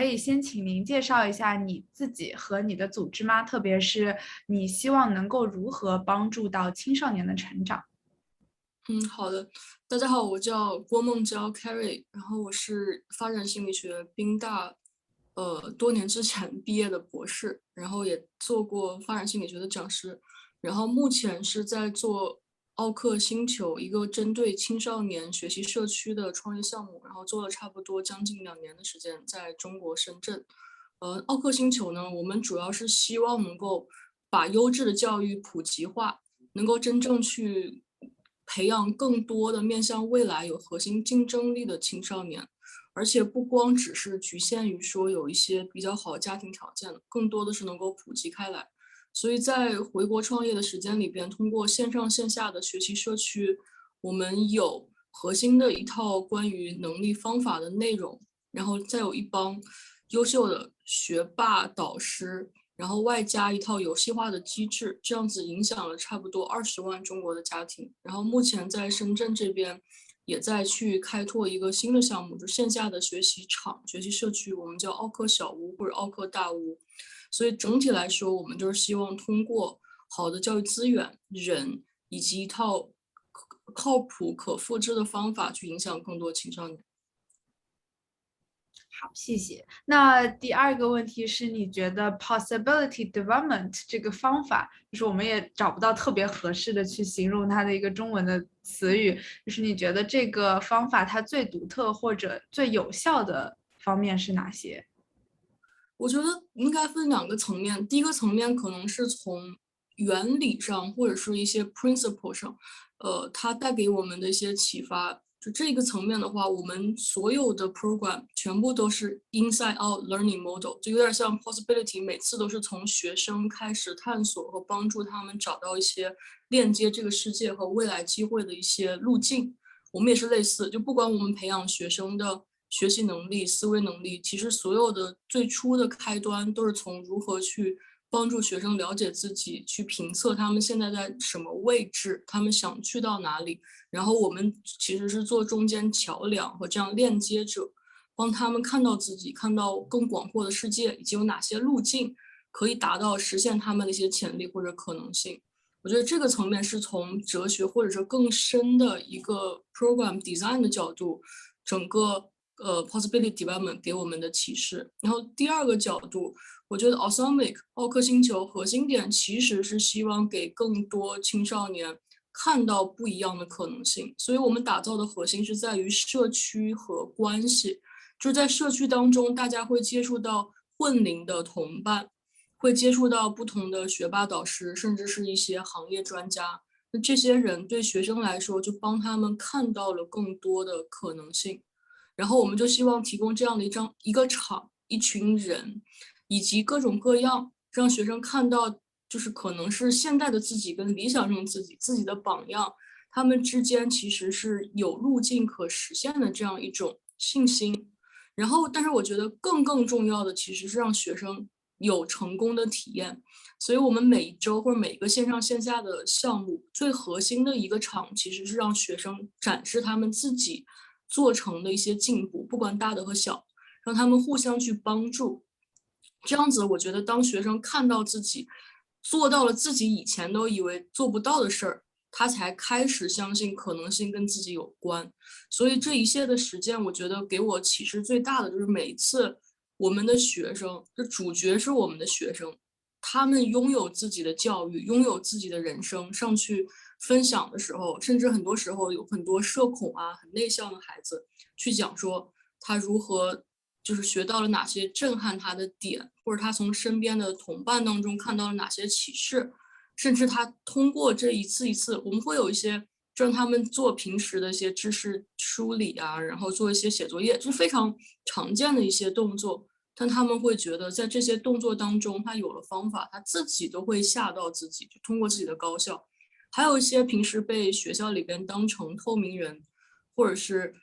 以先请您介绍一下你自己和你的组织吗？特别是你希望能够如何帮助到青少年的成长？好的，大家好，我叫郭梦娇 Carrie，然后我是发展心理学宾大，多年之前毕业的博士，然后也做过发展心理学的讲师，然后目前是在做奥克星球一个针对青少年学习社区的创业项目，然后做了差不多将近2年的时间，在中国深圳。奥克星球呢，我们主要是希望能够把优质的教育普及化，能够真正去培养更多的面向未来有核心竞争力的青少年，而且不光只是局限于说有一些比较好的家庭条件，更多的是能够普及开来。所以在回国创业的时间里边，通过线上线下的学习社区，我们有核心的一套关于能力方法的内容，然后再有一帮优秀的学霸导师，然后外加一套游戏化的机制，这样子影响了差不多20万中国的家庭。然后目前在深圳这边，也在去开拓一个新的项目，就线下的学习场、学习社区，我们叫奥克小屋或者奥克大屋。所以整体来说，我们就是希望通过好的教育资源、人以及一套靠谱、可复制的方法，去影响更多青少年。好，谢谢。那第二个问题是，你觉得 possibility development 这个方法，就是我们也找不到特别合适的去形容它的一个中文的词语，就是你觉得这个方法它最独特或者最有效的方面是哪些？我觉得应该分2个层面，第一个层面可能是从原理上或者是一些 principle 上，它带给我们的一些启发。就这个层面的话，我们所有的 program 全部都是 inside out learning model，就有点像 possibility，每次都是从学生开始探索和帮助他们找到一些链接这个世界和未来机会的一些路径。我们也是类似，就不管我们培养学生的学习能力、思维能力，其实所有的最初的开端都是从如何去帮助学生了解自己，去评测他们现在在什么位置，他们想去到哪里。然后我们其实是做中间桥梁和这样链接者，帮他们看到自己，看到更广阔的世界，以及有哪些路径可以达到实现他们的一些潜力或者可能性。我觉得这个层面是从哲学或者说更深的一个 program design 的角度，整个possibility development 给我们的启示。然后第二个角度，我觉得 Atomic 奥克星球核心点其实是希望给更多青少年看到不一样的可能性。所以我们打造的核心是在于社区和关系，就是在社区当中，大家会接触到混龄的同伴，会接触到不同的学霸导师，甚至是一些行业专家。那这些人对学生来说，就帮他们看到了更多的可能性。然后我们就希望提供这样的一个场、一群人，以及各种各样，让学生看到，就是可能是现在的自己跟理想中自己的榜样，他们之间其实是有路径可实现的这样一种信心。然后，但是我觉得更重要的其实是让学生有成功的体验。所以我们每一周或者每一个线上线下的项目，最核心的一个场其实是让学生展示他们自己做成的一些进步，不管大的和小，让他们互相去帮助。这样子，我觉得当学生看到自己做到了自己以前都以为做不到的事儿，他才开始相信可能性跟自己有关。所以这一切的实践，我觉得给我启示最大的就是每一次我们的学生，这主角是我们的学生，他们拥有自己的教育，拥有自己的人生，上去分享的时候，甚至很多时候有很多社恐啊、很内向的孩子去讲说他如何就是学到了哪些震撼他的点，或者他从身边的同伴当中看到了哪些启示，甚至他通过这一次一次，我们会有一些就让他们做平时的一些知识梳理啊，然后做一些写作业，就是非常常见的一些动作。但他们会觉得在这些动作当中，他有了方法，他自己都会吓到自己，就通过自己的高效。还有一些平时被学校里边当成透明人，或者是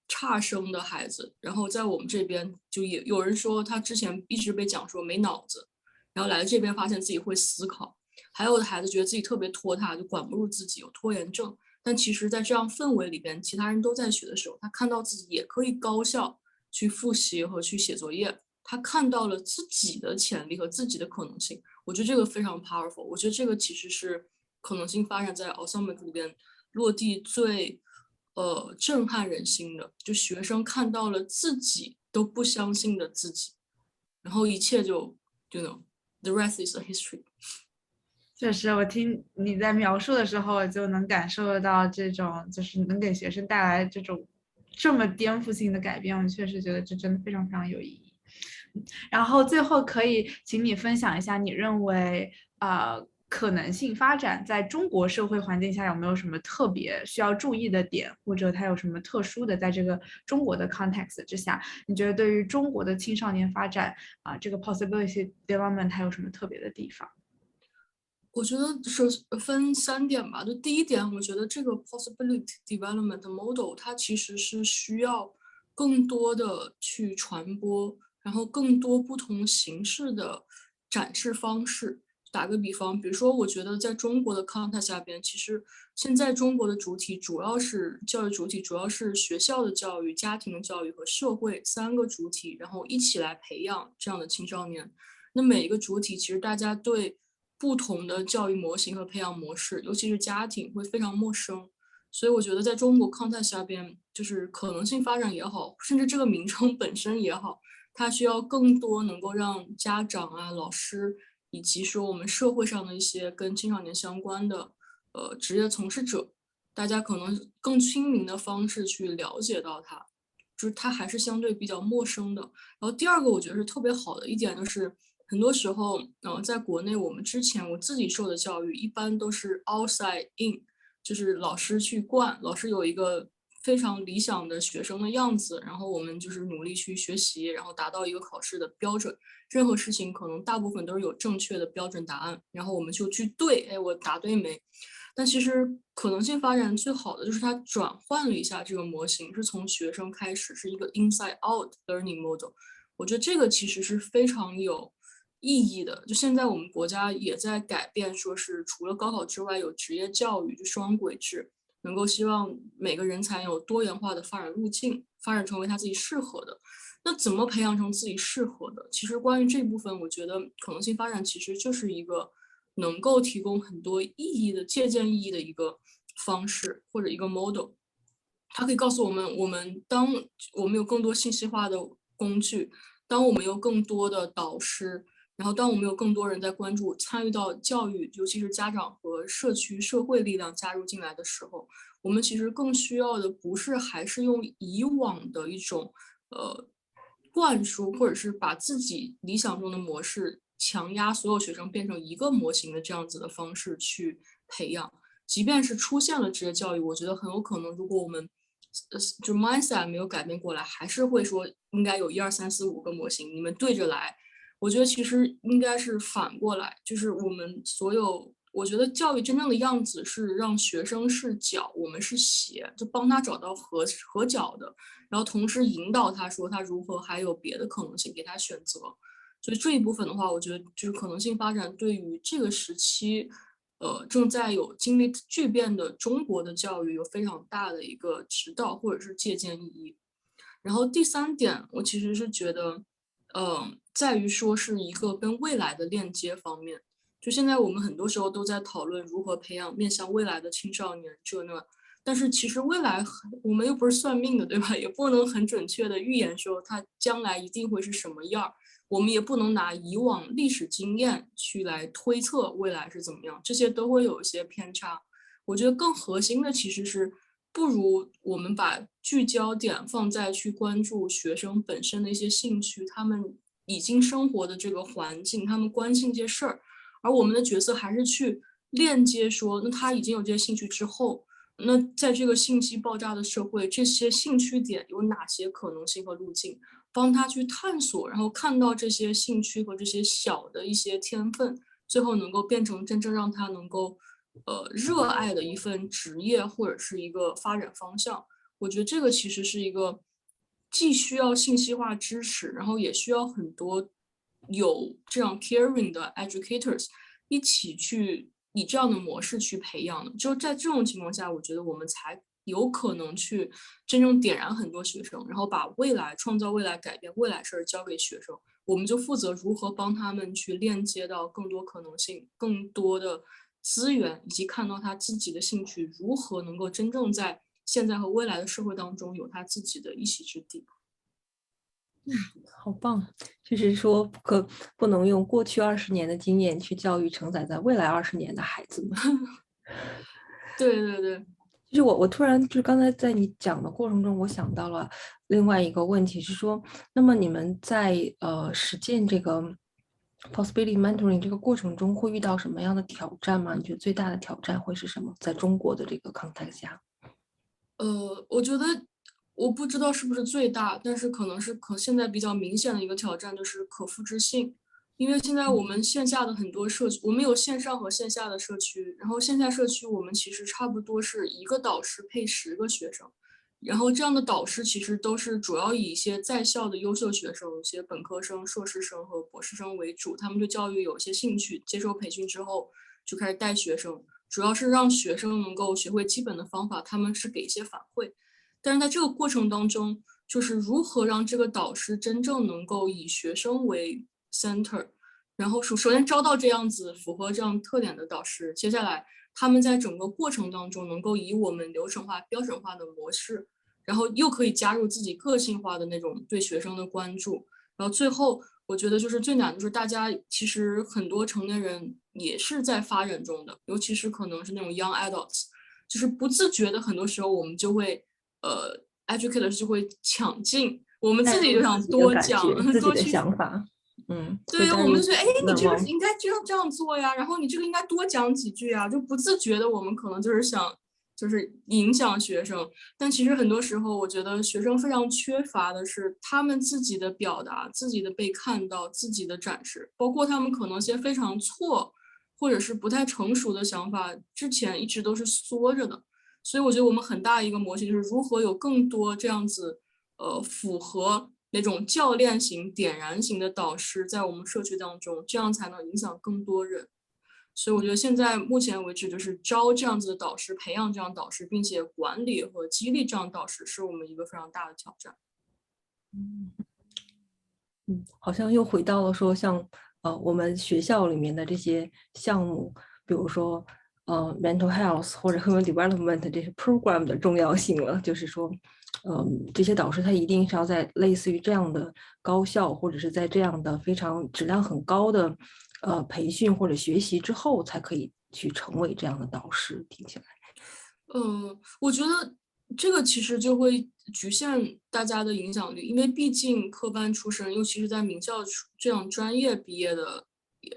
差生的孩子，然后在我们这边就也有人说他之前一直被讲说没脑子，然后来了这边发现自己会思考。还有的孩子觉得自己特别拖沓，就管不住自己，有拖延症。但其实，在这样氛围里边，其他人都在学的时候，他看到自己也可以高效去复习和去写作业，他看到了自己的潜力和自己的可能性。我觉得这个非常 powerful。我觉得这个其实是可能性发展在 Osamic 里边落地最震撼人心的，就学生看到了自己都不相信的自己，然后一切就 you know the rest is a history。确实，我听你在描述的时候，我就能感受得到这种，就是能给学生带来这种这么颠覆性的改变。我确实觉得这真的非常非常有意义。然后最后可以请你分享一下，你认为可能性发展在中国社会环境下有没有什么特别需要注意的点，或者它有什么特殊的，在这个中国的 context 之下，你觉得对于中国的青少年发展这个 possibility development 它有什么特别的地方？我觉得分3点吧。就第一点，我觉得这个 possibility development model 它其实是需要更多的去传播，然后更多不同形式的展示方式。打个比方，比如说，我觉得在中国的 context 下边，其实现在中国的主体主要是教育主体，主要是学校的教育、家庭的教育和社会3个主体，然后一起来培养这样的青少年。那每一个主体，其实大家对不同的教育模型和培养模式，尤其是家庭会非常陌生。所以我觉得在中国 context 下边，就是可能性发展也好，甚至这个名称本身也好，它需要更多能够让家长啊、老师，以及说我们社会上的一些跟青少年相关的职业从事者，大家可能更亲民的方式去了解到它，就是它还是相对比较陌生的。然后第二个我觉得是特别好的一点，就是很多时候，在国内我们之前我自己受的教育一般都是 outside in，就是老师去惯，老师有一个非常理想的学生的样子，然后我们就是努力去学习，然后达到一个考试的标准。任何事情可能大部分都是有正确的标准答案，然后我们就去对，哎，我答对没？但其实可能性发展最好的就是它转换了一下这个模型，是从学生开始，是一个 inside out learning model。我觉得这个其实是非常有意义的。就现在我们国家也在改变，说是除了高考之外，有职业教育，就双轨制，能够希望每个人才有多元化的发展路径，发展成为他自己适合的。那怎么培养成自己适合的？其实关于这部分，我觉得可能性发展其实就是一个能够提供很多意义的借鉴意义的一个方式或者一个 model。它可以告诉我们，当我们有更多信息化的工具，当我们有更多的导师，然后当我们有更多人在关注、参与到教育，尤其是家长和社区、社会力量加入进来的时候，我们其实更需要的不是还是用以往的一种灌输，或者是把自己理想中的模式强压所有学生变成一个模型的这样子的方式去培养。即便是出现了职业教育，我觉得很有可能，如果我们就 mindset 没有改变过来，还是会说应该有1、2、3、4、5个模型，你们对着来。我觉得其实应该是反过来，就是我们所有，我觉得教育真正的样子是让学生是脚，我们是鞋，就帮他找到合脚的，然后同时引导他说他如何还有别的可能性给他选择。所以这一部分的话，我觉得就是可能性发展对于这个时期，正在有经历巨变的中国的教育有非常大的一个指导或者是借鉴意义。然后第3点，我其实是觉得，在于说是一个跟未来的链接方面。就现在我们很多时候都在讨论如何培养面向未来的青少年这那，但是其实未来我们又不是算命的，对吧？也不能很准确的预言说它将来一定会是什么样儿。我们也不能拿以往历史经验去来推测未来是怎么样，这些都会有一些偏差。我觉得更核心的其实是，不如我们把聚焦点放在去关注学生本身的一些兴趣，他们已经生活的这个环境，他们关心这些事儿，而我们的角色还是去链接说，那他已经有这些兴趣之后，那在这个信息爆炸的社会，这些兴趣点有哪些可能性和路径？帮他去探索，然后看到这些兴趣和这些小的一些天分，最后能够变成真正让他能够热爱的一份职业或者是一个发展方向。我觉得这个其实是一个既需要信息化知识，然后也需要很多有这样 caring 的 educators 一起去以这样的模式去培养的。就在这种情况下，我觉得我们才有可能去真正点燃很多学生，然后把未来创造未来、改变未来事儿交给学生。我们就负责如何帮他们去链接到更多可能性、更多的资源，以及看到他自己的兴趣如何能够真正在现在和未来的社会当中有他自己的一席之地。好棒！就是说不能用过去20年的经验去教育承载在未来20年的孩子们。对对对，就是我突然就刚才在你讲的过程中，我想到了另外一个问题是说，那么你们在实践这个 possibility mentoring 这个过程中会遇到什么样的挑战吗？你觉得最大的挑战会是什么？在中国的这个 context 下？我觉得我不知道是不是最大，但是可能是现在比较明显的一个挑战就是可复制性。因为现在我们线下的很多社区，我们有线上和线下的社区，然后线下社区我们其实差不多是一个导师配10个学生，然后这样的导师其实都是主要以一些在校的优秀学生，一些本科生、硕士生和博士生为主，他们对教育有一些兴趣，接受培训之后就开始带学生，主要是让学生能够学会基本的方法，他们是给一些反馈。但是在这个过程当中，就是如何让这个导师真正能够以学生为 center， 然后首先招到这样子符合这样特点的导师，接下来他们在整个过程当中能够以我们流程化、标准化的模式，然后又可以加入自己个性化的那种对学生的关注，然后最后我觉得就是最难的就是大家其实很多成年人也是在发展中的，尤其是可能是那种 young adults， 就是不自觉的很多时候我们就会educator 就会抢镜，我们自己就想多讲自己的多去想法，对，我们就觉得，哎，你这个愿望应该这样做呀，然后你这个应该多讲几句啊，就不自觉的，我们可能就是想，就是影响学生。但其实很多时候，我觉得学生非常缺乏的是他们自己的表达、自己的被看到、自己的展示，包括他们可能一些非常错或者是不太成熟的想法，之前一直都是缩着的。所以我觉得我们很大一个模型就是如何有更多这样子，符合那种教练型、点燃型的导师在我们社区当中，这样才能影响更多人。所以我觉得现在目前为止，就是招这样子的导师，培养这样导师，并且管理和激励这样导师，是我们一个非常大的挑战。好像又回到了说像我们学校里面的这些项目，比如说mental health 或者 human development 这些 program 的重要性了。就是说，这些导师他一定是要在类似于这样的高校，或者是在这样的非常质量很高的培训或者学习之后，才可以去成为这样的导师。听起来，我觉得这个其实就会局限大家的影响力，因为毕竟科班出身，尤其是在名校这样专业毕业的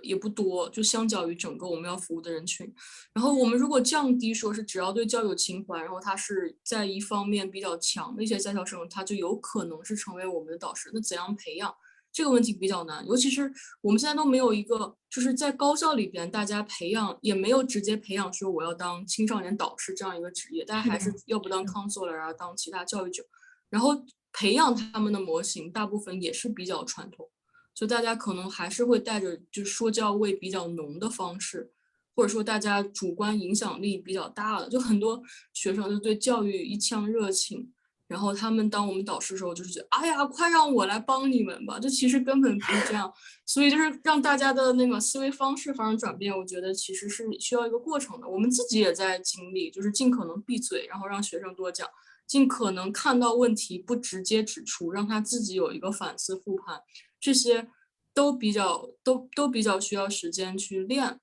也不多，就相较于整个我们要服务的人群。然后我们如果降低说是只要对教育有情怀，然后他是在一方面比较强的一些在校生，他就有可能是成为我们的导师。那怎样培养？这个问题比较难，尤其是我们现在都没有一个，就是在高校里边，大家培养也没有直接培养说我要当青少年导师这样一个职业，大家还是要不当 counselor 啊，当其他教育者，然后培养他们的模型，大部分也是比较传统，就大家可能还是会带着就说教味比较浓的方式，或者说大家主观影响力比较大的，就很多学生就对教育一腔热情。然后他们当我们导师的时候，就是觉得，哎呀，快让我来帮你们吧！这其实根本不是这样，所以就是让大家的那个思维方式发生转变，我觉得其实是需要一个过程的。我们自己也在经历，就是尽可能闭嘴，然后让学生多讲，尽可能看到问题不直接指出，让他自己有一个反思复盘，这些都比较需要时间去练。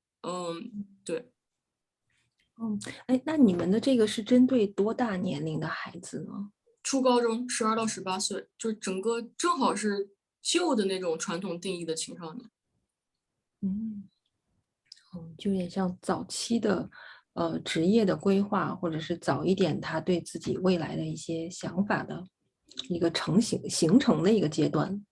对。哎，那你们的这个是针对多大年龄的孩子呢？初高中12到18岁，就是整个正好是旧的那种传统定义的青少年。就有点像早期的职业的规划，或者是早一点他对自己未来的一些想法的一个形成的一个阶段。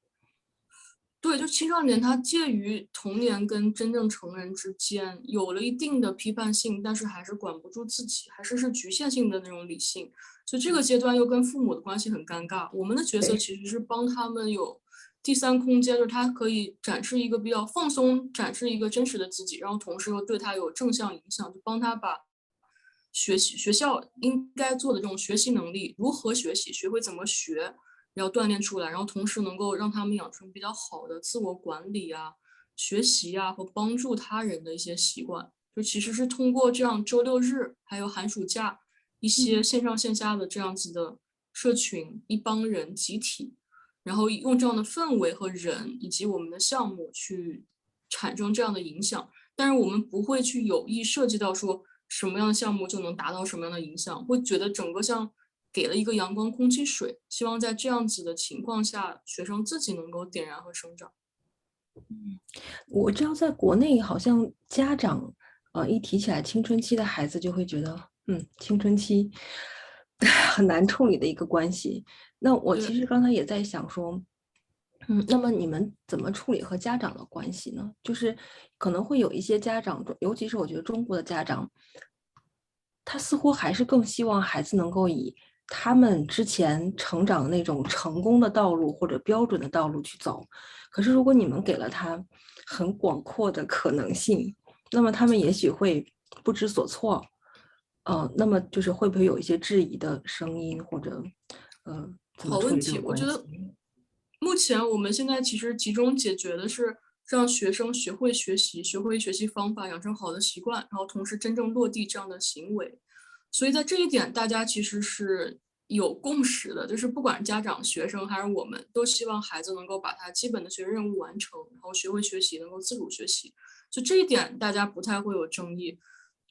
对，就青少年他介于童年跟真正成人之间，有了一定的批判性，但是还是管不住自己，还是局限性的那种理性，所以这个阶段又跟父母的关系很尴尬。我们的角色其实是帮他们有第三空间，就是他可以展示一个比较放松，展示一个真实的自己，然后同时又对他有正向影响，就帮他把学校应该做的这种学习能力，如何学习，学会怎么学，要锻炼出来，然后同时能够让他们养成比较好的自我管理啊、学习啊和帮助他人的一些习惯。就其实是通过这样周六日还有寒暑假一些线上线下的这样子的社群，一帮人集体，然后用这样的氛围和人以及我们的项目去产生这样的影响。但是我们不会去有意涉及到说什么样的项目就能达到什么样的影响，会觉得整个像给了一个阳光、空气、水，希望在这样子的情况下，学生自己能够点燃和生长。我知道在国内好像家长一提起来青春期的孩子就会觉得青春期很难处理的一个关系。那我其实刚才也在想说那么你们怎么处理和家长的关系呢？就是可能会有一些家长，尤其是我觉得中国的家长，他似乎还是更希望孩子能够以他们之前成长的那种成功的道路或者标准的道路去走。可是如果你们给了他很广阔的可能性，那么他们也许会不知所措。那么就是会不会有一些质疑的声音，或者怎么处理这好问题，种关系？我觉得目前我们现在其实集中解决的是让学生学会学习，学会学习方法，养成好的习惯，然后同时真正落地这样的行为。所以在这一点，大家其实是有共识的，就是不管家长、学生还是我们，都希望孩子能够把他基本的学习任务完成，然后学会学习，能够自主学习。就这一点，大家不太会有争议。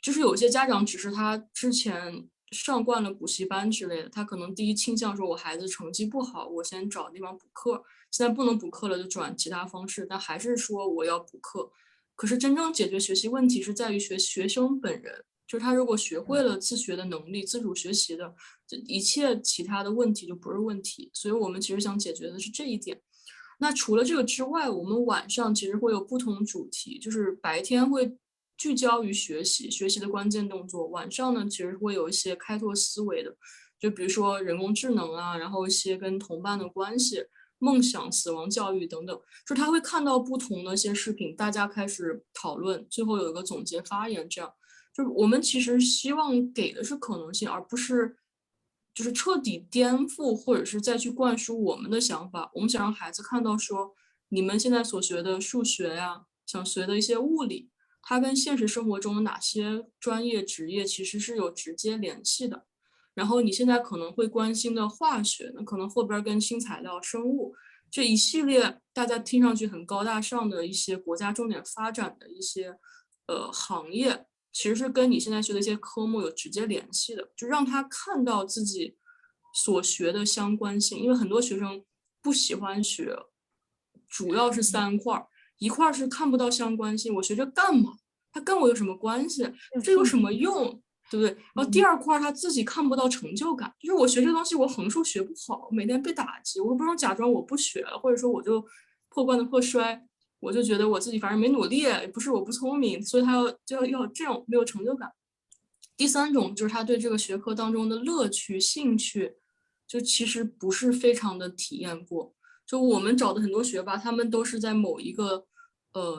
就是有些家长只是他之前上惯了补习班之类的，他可能第一倾向说我孩子成绩不好，我先找地方补课，现在不能补课了就转其他方式，但还是说我要补课。可是真正解决学习问题是在于学生本人，就是他如果学会了自学的能力，自主学习的，这一切其他的问题就不是问题。所以我们其实想解决的是这一点。那除了这个之外，我们晚上其实会有不同主题，就是白天会聚焦于学习，学习的关键动作，晚上呢其实会有一些开拓思维的，就比如说人工智能啊，然后一些跟同伴的关系、梦想、死亡教育等等，就他会看到不同的一些视频，大家开始讨论，最后有一个总结发言，这样就是我们其实希望给的是可能性，而不是就是彻底颠覆或者是再去灌输我们的想法。我们想让孩子看到说，你们现在所学的数学呀，想学的一些物理，它跟现实生活中的哪些专业职业其实是有直接联系的。然后你现在可能会关心的化学，那可能后边跟新材料、生物这一系列大家听上去很高大上的一些国家重点发展的一些行业，其实是跟你现在学的一些科目有直接联系的，就让他看到自己所学的相关性。因为很多学生不喜欢学，主要是三块，一块是看不到相关性，我学这干嘛？它跟我有什么关系？这有什么用？对不对？然后第二块他自己看不到成就感，就是我学这东西我横竖学不好，每天被打击，我不能假装我不学了，或者说我就破罐子破摔，我就觉得我自己反正没努力，不是我不聪明，所以他要这种没有成就感。第三种就是他对这个学科当中的乐趣、兴趣，就其实不是非常的体验过。就我们找的很多学霸，他们都是在某一个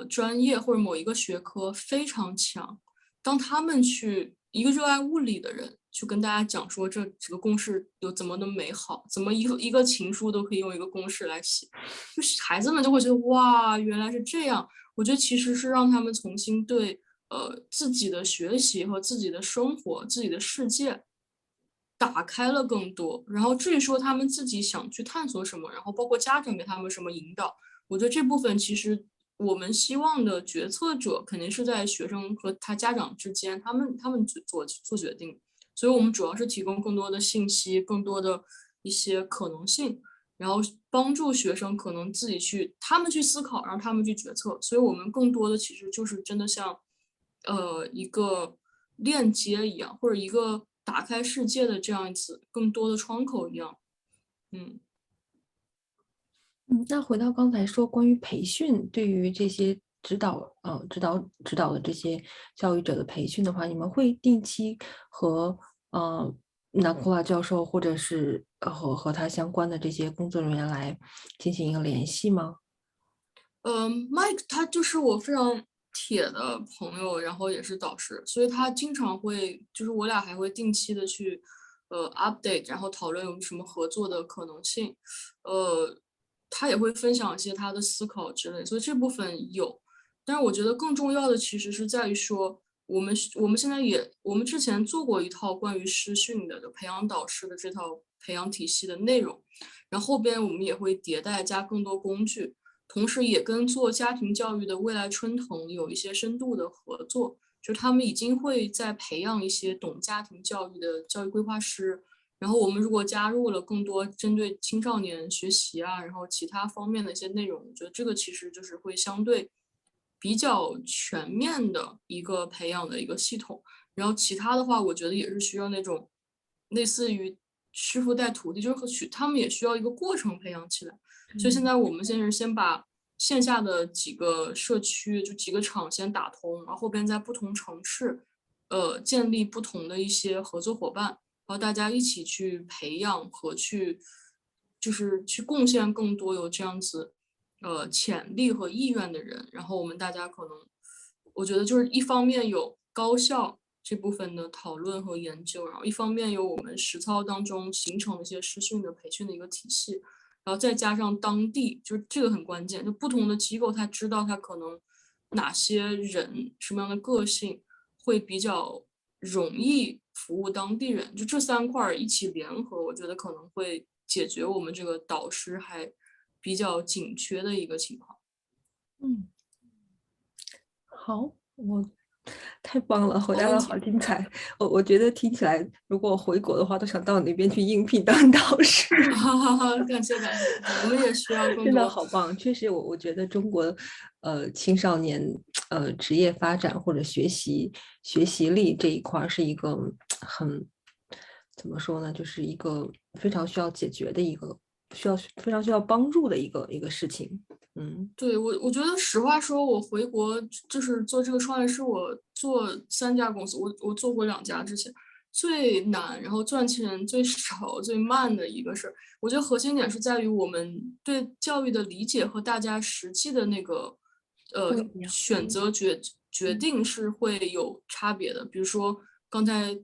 专业或者某一个学科非常强，当他们去一个热爱物理的人去跟大家讲说这几个公式有怎么的美好，怎么一个情书都可以用一个公式来写，就是孩子们就会觉得哇，原来是这样。我觉得其实是让他们重新对自己的学习和自己的生活、自己的世界打开了更多。然后至于说他们自己想去探索什么，然后包括家长给他们什么引导，我觉得这部分其实我们希望的决策者肯定是在学生和他家长之间，他们做决定。所以我们主要是提供更多的信息，更多的一些可能性，然后帮助学生可能自己去他们去思考，让他们去决策。所以我们更多的其实就是真的像一个链接一样，或者一个打开世界的这样子更多的窗口一样。那回到刚才说关于培训，对于这些指导的这些教育者的培训的话，你们会定期和纳库拉教授或者是和他相关的这些工作人员来进行一个联系吗？Mike 他就是我非常铁的朋友，然后也是导师，所以他经常会，就是我俩还会定期的去update，然后讨论有什么合作的可能性，他也会分享一些他的思考之类，所以这部分有。但是我觉得更重要的其实是在于说，我们现在我们之前做过一套关于师训的，就培养导师的这套培养体系的内容，然后后边我们也会迭代加更多工具，同时也跟做家庭教育的未来春藤有一些深度的合作，就他们已经会在培养一些懂家庭教育的教育规划师，然后我们如果加入了更多针对青少年学习啊，然后其他方面的一些内容，我觉得这个其实就是会相对比较全面的一个培养的一个系统。然后其他的话，我觉得也是需要那种类似于师傅带徒弟，就是他们也需要一个过程培养起来。所以现在我们现在是先把线下的几个社区，就几个厂先打通，然后后边在不同城市，建立不同的一些合作伙伴，然后大家一起去培养和就是去贡献更多有这样子潜力和意愿的人，然后我们大家可能，我觉得就是一方面有高校这部分的讨论和研究，然后一方面有我们实操当中形成的一些师训的培训的一个体系，然后再加上当地，就是这个很关键，就不同的机构他知道他可能哪些人什么样的个性会比较容易服务当地人，就这三块一起联合，我觉得可能会解决我们这个导师还比较紧缺的一个情况。嗯，好，太棒了，回答的好精彩。我觉得听起来，如果我回国的话，都想到你那边去应聘当导师。哈哈哈，感谢感谢，我们也需要更多。真的好棒，确实我觉得中国青少年职业发展或者学习力这一块是一个很怎么说呢，就是一个非常需要解决的一个非常需要帮助的一个事情。对，我觉得实话说，我回国就是做这个创业，是我做3家公司，我做过2家之前最难，然后赚钱最少、最慢的一个事儿。我觉得核心点是在于我们对教育的理解和大家实际的那个选择决定是会有差别的。比如说刚才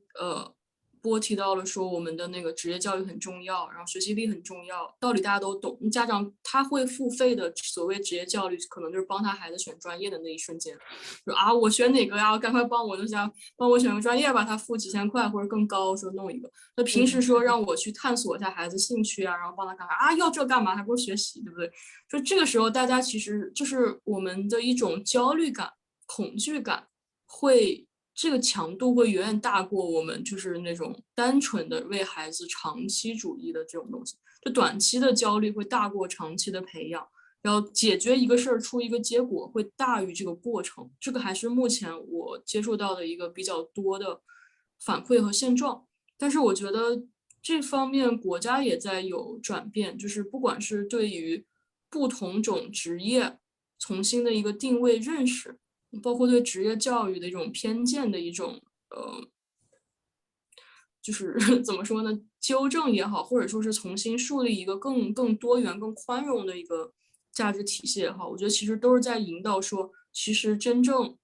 波提到了说我们的那个职业教育很重要，然后学习力很重要，道理大家都懂。家长他会付费的所谓职业教育，可能就是帮他孩子选专业的那一瞬间，说啊我选哪个呀？赶快帮我，就想帮我选个专业吧，他付几千块或者更高，说弄一个。那平时说让我去探索一下孩子兴趣啊，然后帮他看看啊要这干嘛？还不如学习，对不对？就这个时候大家其实就是我们的一种焦虑感、恐惧感会。这个强度会远远大过我们就是那种单纯的为孩子长期主义的这种东西，就短期的焦虑会大过长期的培养，然后解决一个事儿出一个结果会大于这个过程，这个还是目前我接触到的一个比较多的反馈和现状。但是我觉得这方面国家也在有转变，就是不管是对于不同种职业重新的一个定位认识。包括对职业教育的一种偏见的一种就是怎么说呢，纠正也好，或者说是重新树立一个更多元、更宽容的一个价值体系也好，我觉得其实都是在引导说，其实真正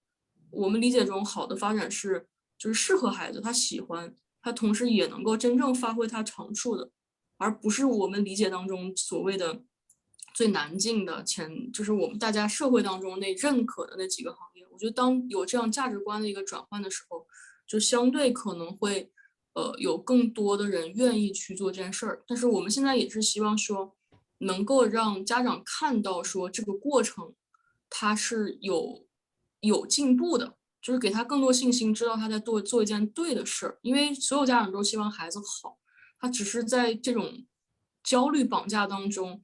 我们理解中好的发展是，就是适合孩子，他喜欢，他同时也能够真正发挥他长处的，而不是我们理解当中所谓的最难进的就是我们大家社会当中那认可的那几个行业。我觉得当有这样价值观的一个转换的时候，就相对可能会有更多的人愿意去做这件事儿。但是我们现在也是希望说，能够让家长看到说这个过程它是有进步的，就是给他更多信心，知道他在做一件对的事儿。因为所有家长都希望孩子好，他只是在这种焦虑绑架当中，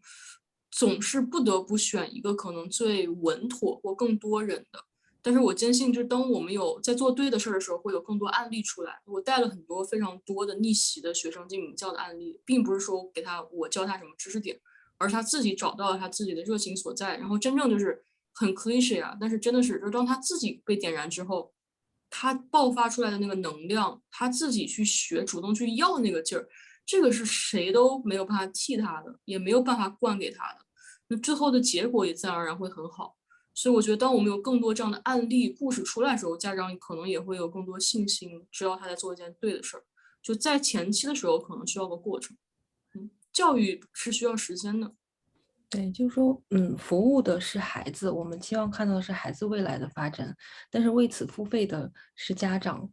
总是不得不选一个可能最稳妥或更多人的。但是我坚信，就是当我们有在做对的事儿的时候，会有更多案例出来。我带了很多非常多的逆袭的学生进名校的案例，并不是说我教他什么知识点，而是他自己找到了他自己的热情所在，然后真正就是很 cliche 啊，但是真的是，就是当他自己被点燃之后，他爆发出来的那个能量，他自己去学，主动去要那个劲儿，这个是谁都没有办法替他的，也没有办法灌给他的。那最后的结果也自然而然会很好。所以我觉得当我们有更多这样的案例故事出来的时候，家长可能也会有更多信心，知道他在做一件对的事儿。就在前期的时候可能需要个过程，教育是需要时间的。对，就是说，服务的是孩子，我们期望看到的是孩子未来的发展，但是为此付费的是家长，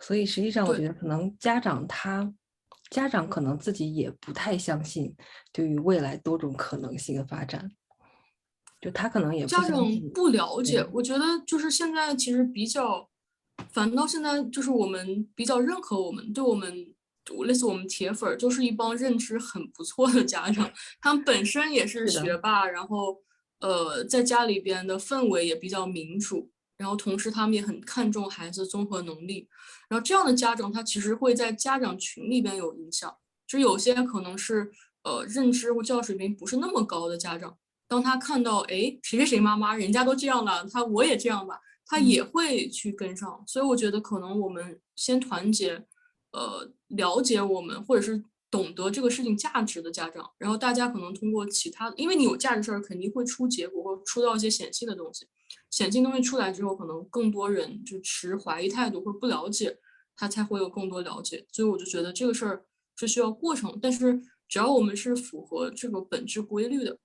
所以实际上我觉对，得可能家长可能自己也不太相信对于未来多种可能性的发展，就他可能也不家长相信。不了解，对，我觉得就是现在其实比较，反倒现在就是我们比较认可我们，对我们类似我们铁粉儿，就是一帮认知很不错的家长，他们本身也是是的，学霸，然后在家里边的氛围也比较民主，然后同时他们也很看重孩子综合能力，然后这样的家长他其实会在家长群里边有影响，就有些可能是认知或教育水平不是那么高的家长。当他看到哎谁谁谁妈妈人家都这样了，我也这样吧，他也会去跟上。所以我觉得可能我们先团结，了解我们或者是懂得这个事情价值的家长，然后大家可能通过其他，因为你有价值事儿肯定会出结果或出到一些显性的东西，显性东西出来之后，可能更多人就持怀疑态度或者不了解，他才会有更多了解。所以我就觉得这个事儿是需要过程，但是只要我们是符合这个本质规律的。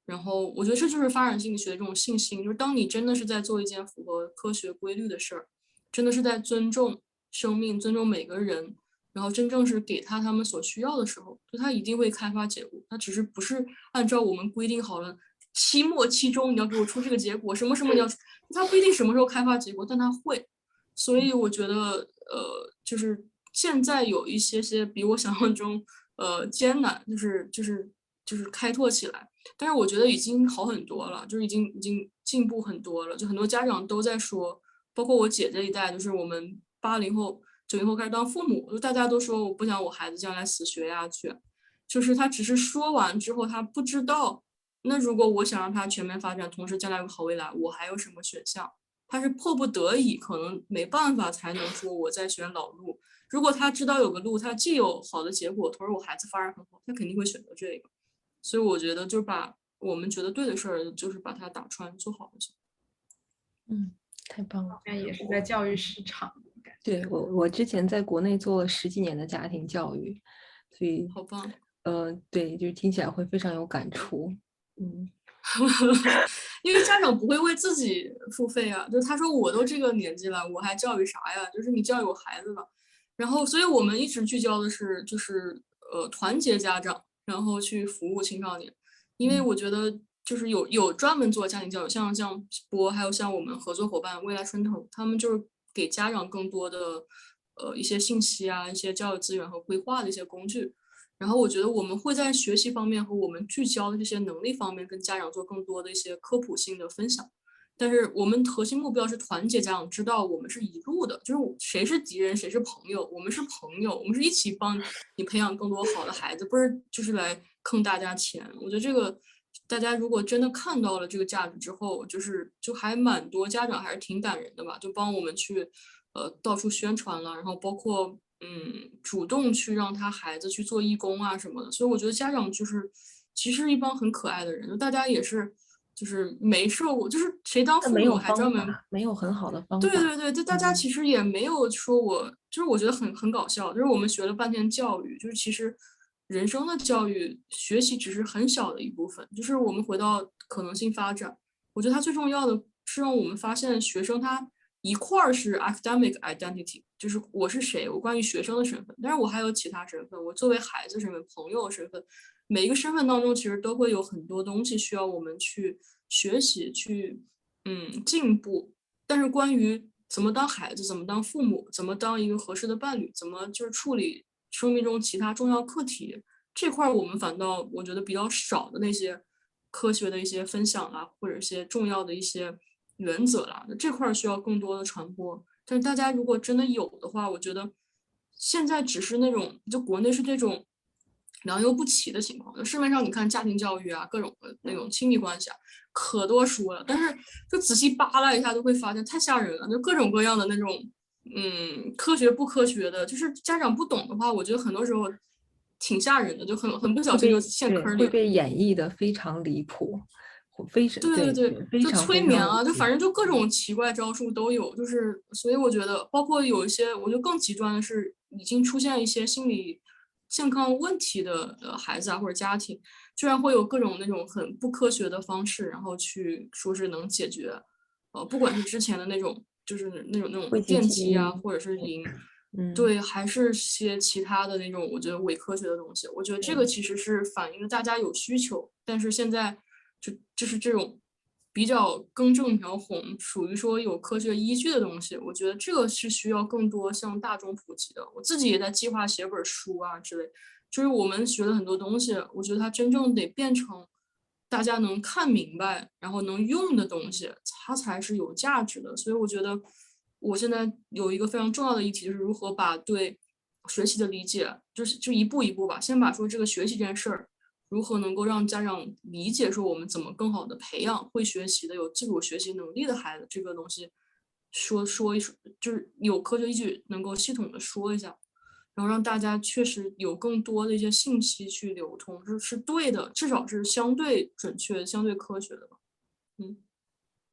然后我觉得这就是发展心理学的这种信心，就是当你真的是在做一件符合科学规律的事儿，真的是在尊重生命、尊重每个人，然后真正是给他们所需要的时候，就他一定会开发结果。他只是不是按照我们规定好了，期末、期中你要给我出这个结果，什么什么你要，他不一定什么时候开发结果，但他会。所以我觉得，就是现在有一些比我想象中艰难，就是开拓起来。但是我觉得已经好很多了，就是已经进步很多了。就很多家长都在说，包括我姐这一代，就是我们80后、90后开始当父母，就大家都说我不想我孩子将来死学呀去，就是他只是说完之后，他不知道，那如果我想让他全面发展，同时将来有个好未来，我还有什么选项？他是迫不得已，可能没办法才能说我在选老路。如果他知道有个路，他既有好的结果，同时我孩子发展很好，他肯定会选择这个。所以我觉得就是把我们觉得对的事儿，就是把它打穿做好就行。太棒了。那也是在教育市场。对，我之前在国内做了10几年的家庭教育，所以好棒。对，就是听起来会非常有感触。因为家长不会为自己付费啊，就是他说我都这个年纪了，我还教育啥呀？就是你教育我孩子吧。然后，所以我们一直聚焦的是，就是团结家长，然后去服务青少年。因为我觉得就是有专门做家庭教育，像博，还有像我们合作伙伴未来春藤，他们就是给家长更多的一些信息啊，一些教育资源和规划的一些工具。然后我觉得我们会在学习方面和我们聚焦的这些能力方面，跟家长做更多的一些科普性的分享。但是我们核心目标是团结家长，知道我们是一路的，就是谁是敌人，谁是朋友，我们是朋友，我们是一起帮你培养更多好的孩子，不是就是来坑大家钱。我觉得这个大家如果真的看到了这个价值之后，就还蛮多家长还是挺感人的吧，就帮我们去到处宣传了，然后包括主动去让他孩子去做义工啊什么的。所以我觉得家长其实一帮很可爱的人，就大家也是就是没受过，就是谁当父母但没有还专门。方法，没有很好的方法。对对对，就大家其实也没有说就是我觉得很搞笑，就是我们学了半天教育，就是其实人生的教育学习只是很小的一部分，就是我们回到可能性发展，我觉得它最重要的是让我们发现学生他一块儿是 academic identity，就是我是谁，我关于学生的身份，但是我还有其他身份，我作为孩子身份、朋友身份，每一个身份当中其实都会有很多东西需要我们去学习、去进步。但是关于怎么当孩子、怎么当父母、怎么当一个合适的伴侣、怎么就是处理生命中其他重要课题这块，我们反倒我觉得比较少的那些科学的一些分享啦，或者一些重要的一些原则啦，这块需要更多的传播。但是大家如果真的有的话，我觉得现在只是那种就国内是这种良莠不齐的情况，就市面上你看家庭教育啊，各种的那种亲密关系啊，可多书了，但是就仔细扒拉一下，就会发现太吓人了，就各种各样的那种，科学不科学的，就是家长不懂的话，我觉得很多时候挺吓人的，就很不小心就陷坑里了。会被演绎的非常离谱。非常对对对，就非常非常有催眠啊，就趣。反正就各种奇怪招数都有，就是所以我觉得，包括有一些，我觉得更极端的是，已经出现一些心理健康问题的孩子啊或者家庭，居然会有各种那种很不科学的方式，然后去说是能解决，不管是之前的那种，就是那种会集电击啊，体，或者是灵，嗯，对，还是些其他的那种，我觉得伪科学的东西。我觉得这个其实是反映了大家有需求，但是现在就是这种比较更正苗红，属于说有科学依据的东西，我觉得这个是需要更多向大众普及的。我自己也在计划写本书啊之类，就是我们学的很多东西，我觉得它真正得变成大家能看明白，然后能用的东西，它才是有价值的。所以我觉得我现在有一个非常重要的议题，就是如何把对学习的理解，就一步一步吧，先把说这个学习这件事儿。如何能够让家长理解说我们怎么更好的培养会学习的有自主学习能力的孩子这个东西，说一说，就是有科学依据能够系统的说一下，然后让大家确实有更多的一些信息去流通，是对的，至少是相对准确、相对科学的吧。嗯。